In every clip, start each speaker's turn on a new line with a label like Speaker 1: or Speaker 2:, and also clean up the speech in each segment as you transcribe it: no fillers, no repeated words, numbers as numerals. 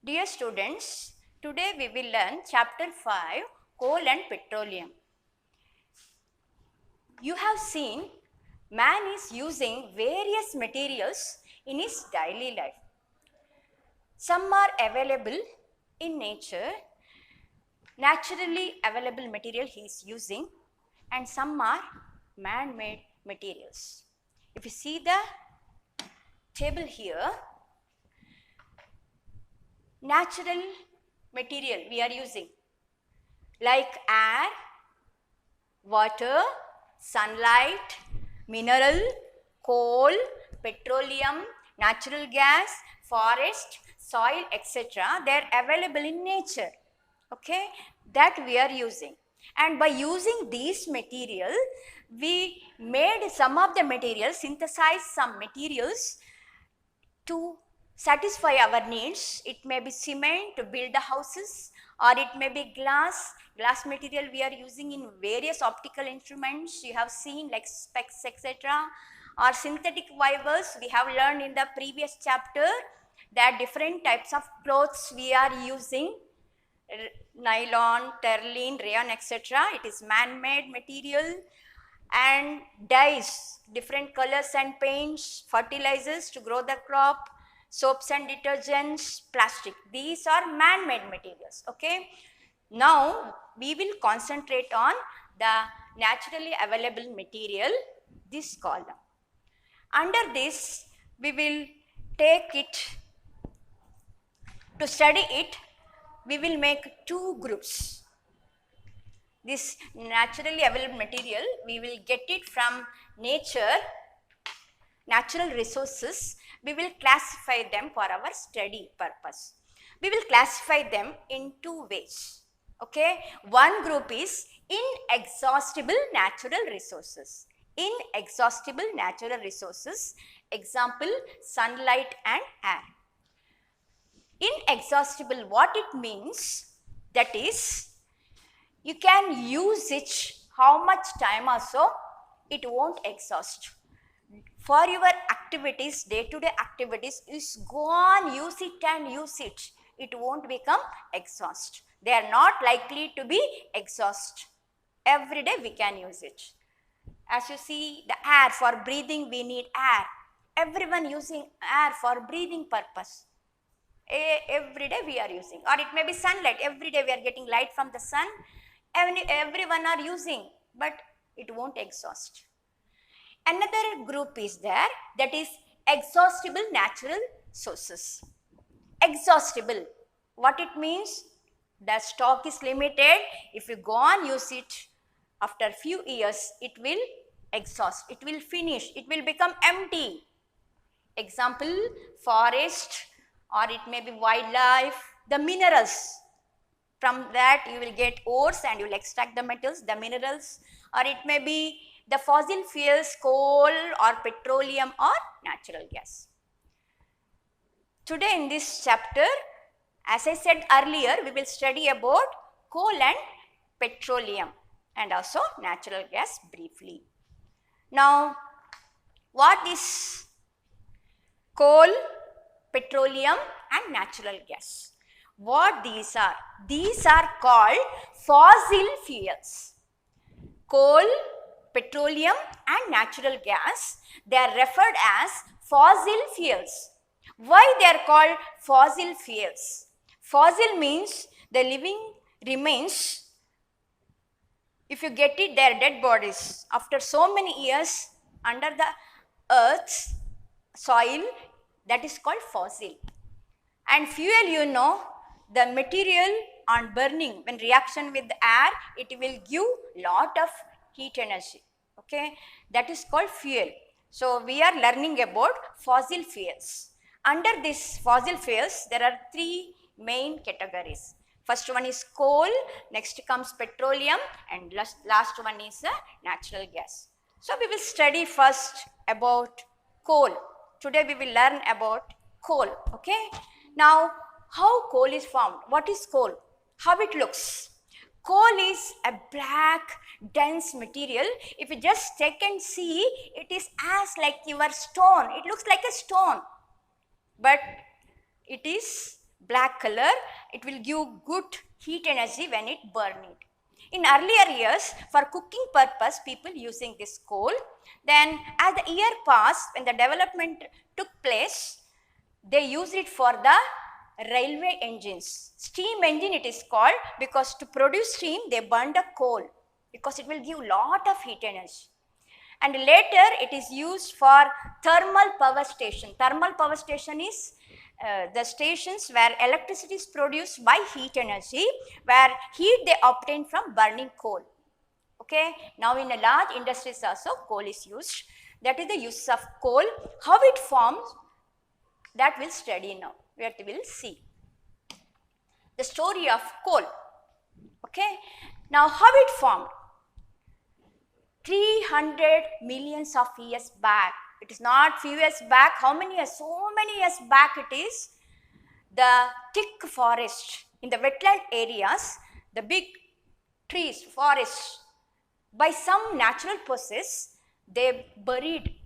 Speaker 1: Dear students, today we will learn chapter 5, Coal and Petroleum. You have seen man is using various materials in his daily life. Some are available in nature, naturally available material he is using, and some are man-made materials. If you see the table here, natural material we are using like air, water, sunlight, mineral, coal, petroleum, natural gas, forest, soil, etc. They are available in nature. Okay, that we are using. And by using these material, we made some of the materials, synthesized some materials to satisfy our needs. It may be cement to build the houses, or it may be glass material we are using in various optical instruments you have seen like specs, etc. Or synthetic fibers, we have learned in the previous chapter that different types of clothes we are using, nylon, terling, rayon, etc. It is man-made material. And dyes, different colors and paints, fertilizers to grow the crop, soaps and detergents, plastic. These are man-made materials. Okay. Now we will concentrate on the naturally available material, this column. Under this, we will take it, to study it, we will make two groups. This naturally available material, we will get it from nature, natural resources. We will classify them for our study purpose. We will classify them in two ways. Okay, one group is inexhaustible natural resources. Inexhaustible natural resources, example sunlight and air. Inexhaustible, what it means, that is, you can use it how much time also, it won't exhaust. For your activities, day-to-day activities, is go on, use it and use it. It won't become exhaust. They are not likely to be exhaust. Every day we can use it. As you see, the air, for breathing we need air. Everyone using air for breathing purpose. Every day we are using. Or it may be sunlight. Every day we are getting light from the sun. Everyone are using, but it won't exhaust. Another group is there, that is exhaustible natural sources. Exhaustible, what it means? The stock is limited. If you go on use it, after a few years it will exhaust, it will finish, it will become empty. Example, forest, or it may be wildlife, the minerals. From that you will get ores and you will extract the metals, the minerals, or it may be the fossil fuels, coal or petroleum or natural gas. Today in this chapter, as I said earlier, we will study about coal and petroleum and also natural gas briefly. Now, what is coal, petroleum and natural gas? What these are? These are called fossil fuels. Coal, petroleum and natural gas, they are referred as fossil fuels. Why they are called fossil fuels? Fossil means the living remains. If you get it, they are dead bodies. After so many years under the earth's soil, that is called fossil. And fuel, you know, the material on burning, when reaction with air, it will give lot of heat energy. Okay, that is called fuel. So we are learning about fossil fuels. Under this fossil fuels, there are three main categories. First one is coal, next comes petroleum, and last one is natural gas. So we will study first about coal. Today we will learn about coal. Okay, now how coal is formed? What is coal? How it looks? Coal is a black, dense material. If you just check and see, it is as like your stone. It looks like a stone, but it is black color, it will give good heat energy when it burn it. In earlier years, for cooking purpose, people using this coal. Then as the year passed, when the development took place, they used it for the railway engines. Steam engine it is called, because to produce steam, they burned the coal because it will give lot of heat energy. And later it is used for thermal power station. Thermal power station is the stations where electricity is produced by heat energy, where heat they obtain from burning coal. Okay. Now in a large industries also coal is used. That is the use of coal. How it forms, that we'll study now. We will see the story of coal. Okay. Now how it formed? 300 millions of years back. It is not few years back. How many years? So many years back it is. The thick forest in the wetland areas, the big trees, forests, by some natural process, they buried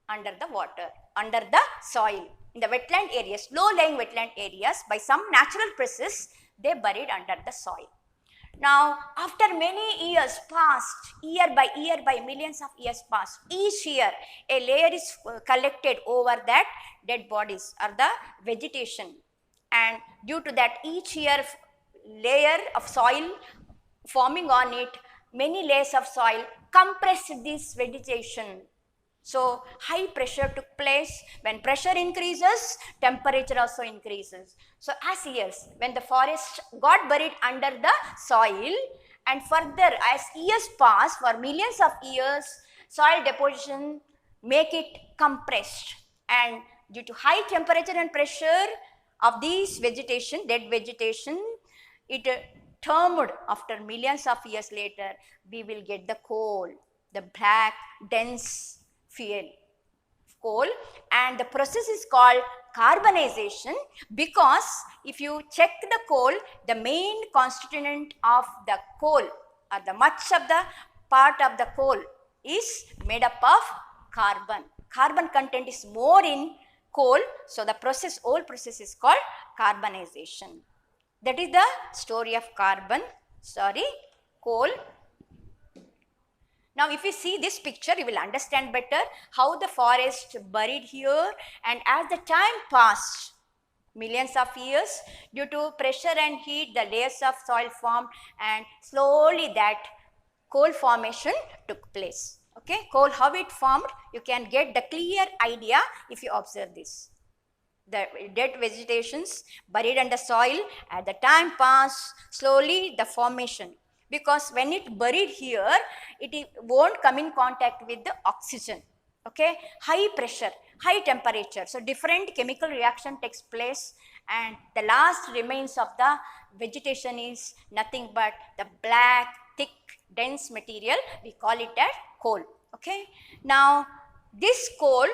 Speaker 1: under the water, under the soil. In the wetland areas, low-lying wetland areas, by some natural process, they buried under the soil. Now, after many years passed, year by millions of years passed, each year a layer is collected over that dead bodies or the vegetation, and due to that each year layer of soil forming on it, many layers of soil compressed this vegetation. So, high pressure took place. When pressure increases, temperature also increases. So, as years, when the forest got buried under the soil, and further as years pass, for millions of years, soil deposition make it compressed, and due to high temperature and pressure of these vegetation, dead vegetation, it termed after millions of years later, we will get the coal, the black, dense fuel, coal, and the process is called carbonization, because if you check the coal, the main constituent of the coal or the much of the part of the coal is made up of carbon. Carbon content is more in coal, so the process, whole process is called carbonization. That is the story of coal. Now, if you see this picture, you will understand better how the forest buried here, and as the time passed, millions of years, due to pressure and heat, the layers of soil formed, and slowly that coal formation took place. Okay, coal, how it formed, you can get the clear idea if you observe this. The dead vegetations buried under soil, at the time passed, slowly the formation. Because when it buried here, it won't come in contact with the oxygen. Okay, high pressure, high temperature, so different chemical reaction takes place, and the last remains of the vegetation is nothing but the black, thick, dense material. We call it as coal. Okay, now this coal,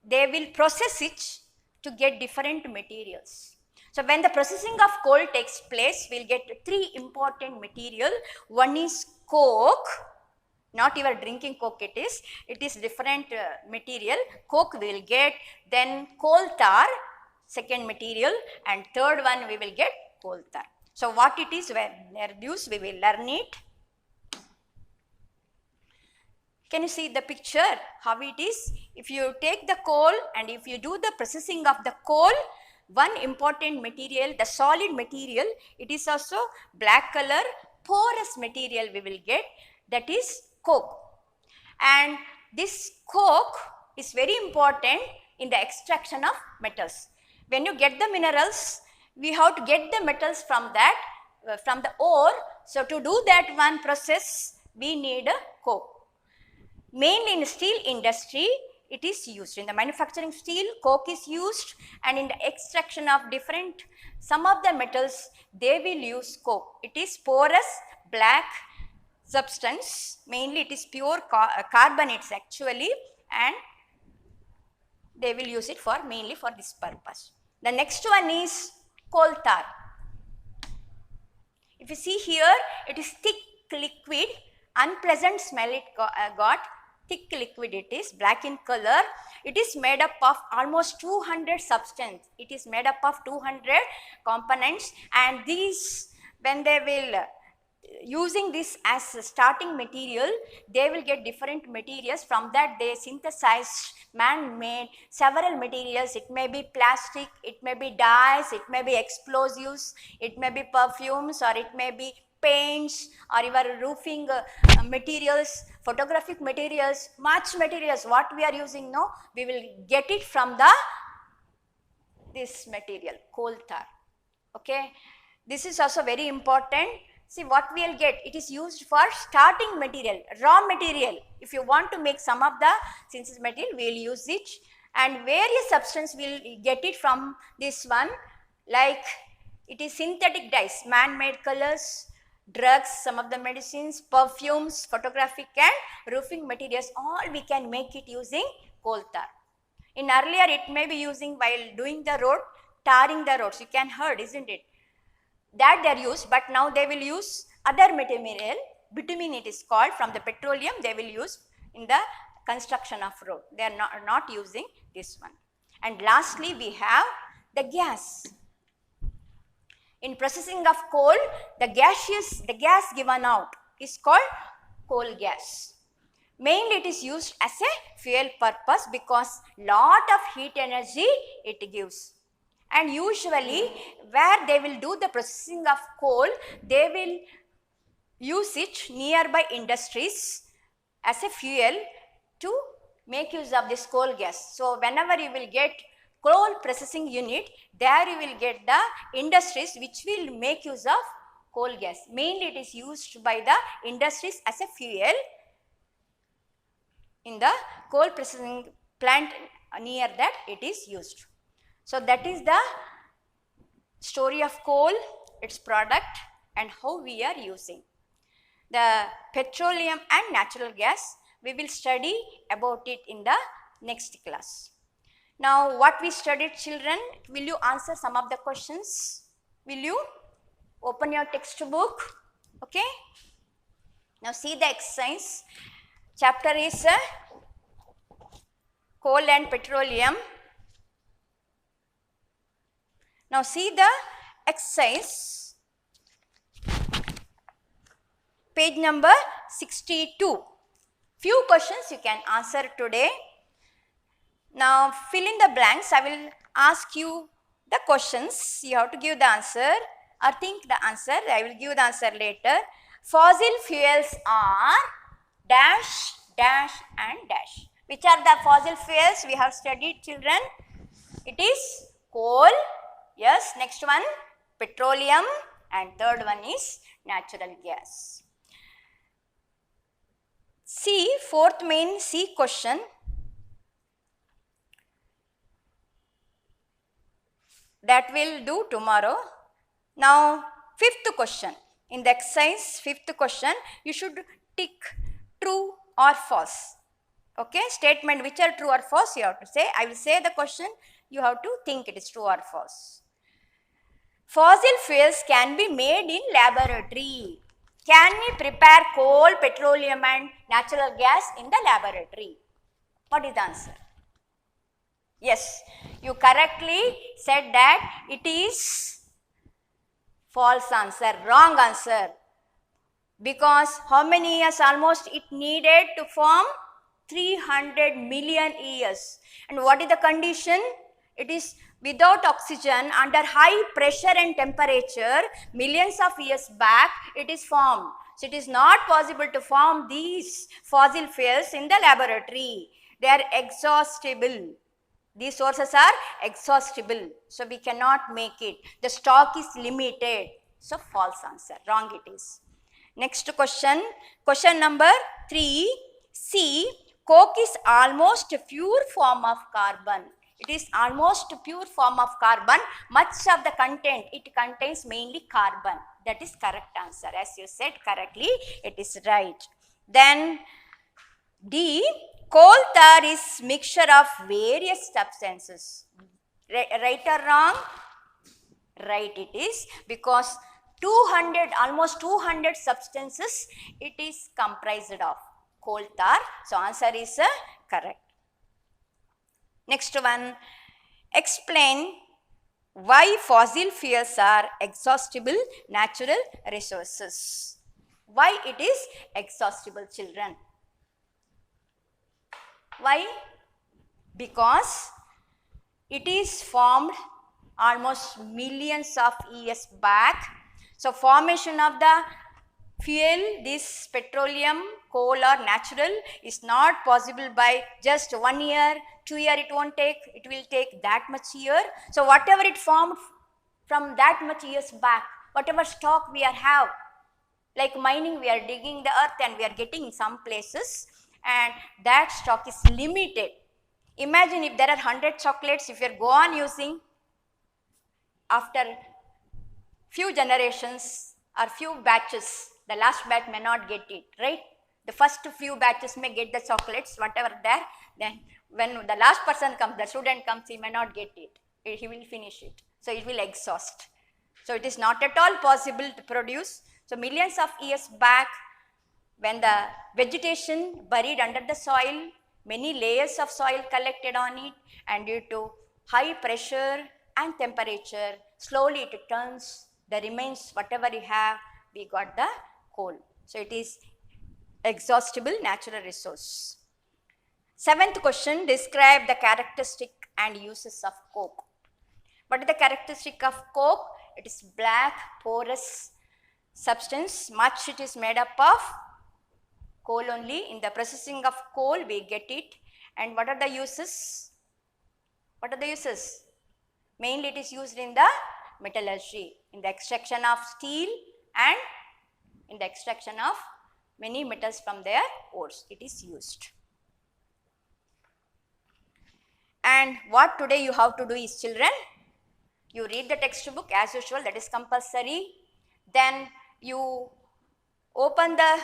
Speaker 1: they will process it to get different materials. So, when the processing of coal takes place, we will get three important material. One is coke, not your drinking coke it is different material. Coke we will get, then coal tar, second material, and third one we will get coal tar. So, what it is, when reduce, we will learn it. Can you see the picture, how it is? If you take the coal and if you do the processing of the coal, one important material, the solid material, it is also black color, porous material we will get, that is coke. And this coke is very important in the extraction of metals. When you get the minerals, we have to get the metals from that, from the ore. So, to do that one process, we need a coke. Mainly in steel industry, it is used. In the manufacturing steel, coke is used, and in the extraction of different, some of the metals, they will use coke. It is porous, black substance, mainly it is pure carbonates actually, and they will use it for mainly for this purpose. The next one is coal tar. If you see here, it is thick liquid, unpleasant smell it got, thick liquid it is, black in color. It is made up of almost 200 substance. It is made up of 200 components, and these, when they will using this as a starting material, they will get different materials. From that they synthesize man-made several materials. It may be plastic, it may be dyes, it may be explosives, it may be perfumes, or it may be paints, or your roofing materials, photographic materials, much materials. What we are using now, we will get it from the this material, coal tar. Okay, this is also very important. See what we will get, it is used for starting material, raw material. If you want to make some of the synthesis material, we will use it, and various substance we will get it from this one, like it is synthetic dyes, man-made colors, drugs, some of the medicines, perfumes, photographic and roofing materials, all we can make it using coal tar. In earlier it may be using while doing the road, tarring the roads, you can heard, isn't it? That they are used, but now they will use other material, bitumen it is called, from the petroleum they will use in the construction of road. They are not using this one. And lastly we have the gas. In processing of coal, the gas given out is called coal gas. Mainly it is used as a fuel purpose because lot of heat energy it gives. And usually where they will do the processing of coal, they will use it nearby industries as a fuel to make use of this coal gas. So whenever you will get coal processing unit, there you will get the industries which will make use of coal gas. Mainly it is used by the industries as a fuel in the coal processing plant, near that it is used. So that is the story of coal, its product, and how we are using. The petroleum and natural gas, we will study about it in the next class. Now what we studied, children, will you answer some of the questions? Will you open your textbook? Okay. Now see the exercise. Chapter is coal and petroleum. Now see the exercise, page number 62. Few questions you can answer today. Now fill in the blanks. I will ask you the questions. You have to give the answer or think the answer. I will give the answer later. Fossil fuels are dash, dash and dash. Which are the fossil fuels we have studied, children? It is coal. Yes, next one petroleum, and third one is natural gas. See, fourth main C question. That will do tomorrow. Now, fifth question. In the exercise, fifth question, you should tick true or false. Okay, statement which are true or false you have to say. I will say the question, you have to think it is true or false. Fossil fuels can be made in laboratory. Can we prepare coal, petroleum and natural gas in the laboratory? What is the answer? Yes, you correctly said that it is false answer, wrong answer. Because how many years almost it needed to form? 300 million years. And what is the condition? It is without oxygen, under high pressure and temperature, millions of years back it is formed. So it is not possible to form these fossil fuels in the laboratory. They are exhaustible. These sources are exhaustible. So we cannot make it. The stock is limited. So false answer. Wrong it is. Next question. Question number 3. C. Coke is almost a pure form of carbon. It is almost a pure form of carbon. Much of the content, it contains mainly carbon. That is correct answer. As you said correctly, it is right. Then D. Coal tar is mixture of various substances. Right or wrong? Right it is, because 200, almost 200 substances it is comprised of. coal tar. So, answer is correct. Next one, explain why fossil fuels are exhaustible natural resources. Why it is exhaustible, children? Why? Because it is formed almost millions of years back. So, formation of the fuel, this petroleum, coal or natural is not possible by just 1 year, 2 year it won't take, it will take that much year. So, whatever it formed from that much years back, whatever stock we have, like mining, we are digging the earth and we are getting in some places, and that stock is limited. Imagine if there are 100 chocolates, if you go on using, after few generations or few batches, the last batch may not get it, right? The first few batches may get the chocolates, whatever there, then when the last person comes, the student comes, he may not get it, he will finish it. So, it will exhaust. So, it is not at all possible to produce. So, millions of years back, when the vegetation buried under the soil, many layers of soil collected on it, and due to high pressure and temperature, slowly it turns the remains, whatever you have, we got the coal. So, it is exhaustible natural resource. Seventh question, describe the characteristic and uses of coke. What is the characteristic of coke? It is black, porous substance. Much it is made up of coal only. In the processing of coal, we get it. And what are the uses? What are the uses? Mainly it is used in the metallurgy, in the extraction of steel and in the extraction of many metals from their ores. It is used. And what today you have to do is, children, you read the textbook as usual, that is compulsory. Then you open the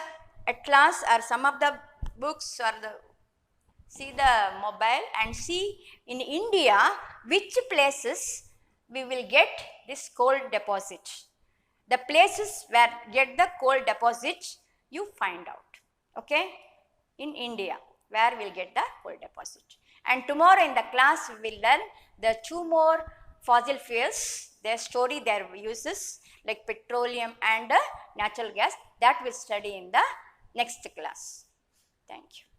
Speaker 1: atlas or some of the books or see the mobile and see in India which places we will get this coal deposit. The places where get the coal deposit, you find out, okay, in India where we will get the coal deposit. And tomorrow in the class we will learn the 2 more fossil fuels, their story, their uses like petroleum and natural gas, that we will study in the next class. Thank you.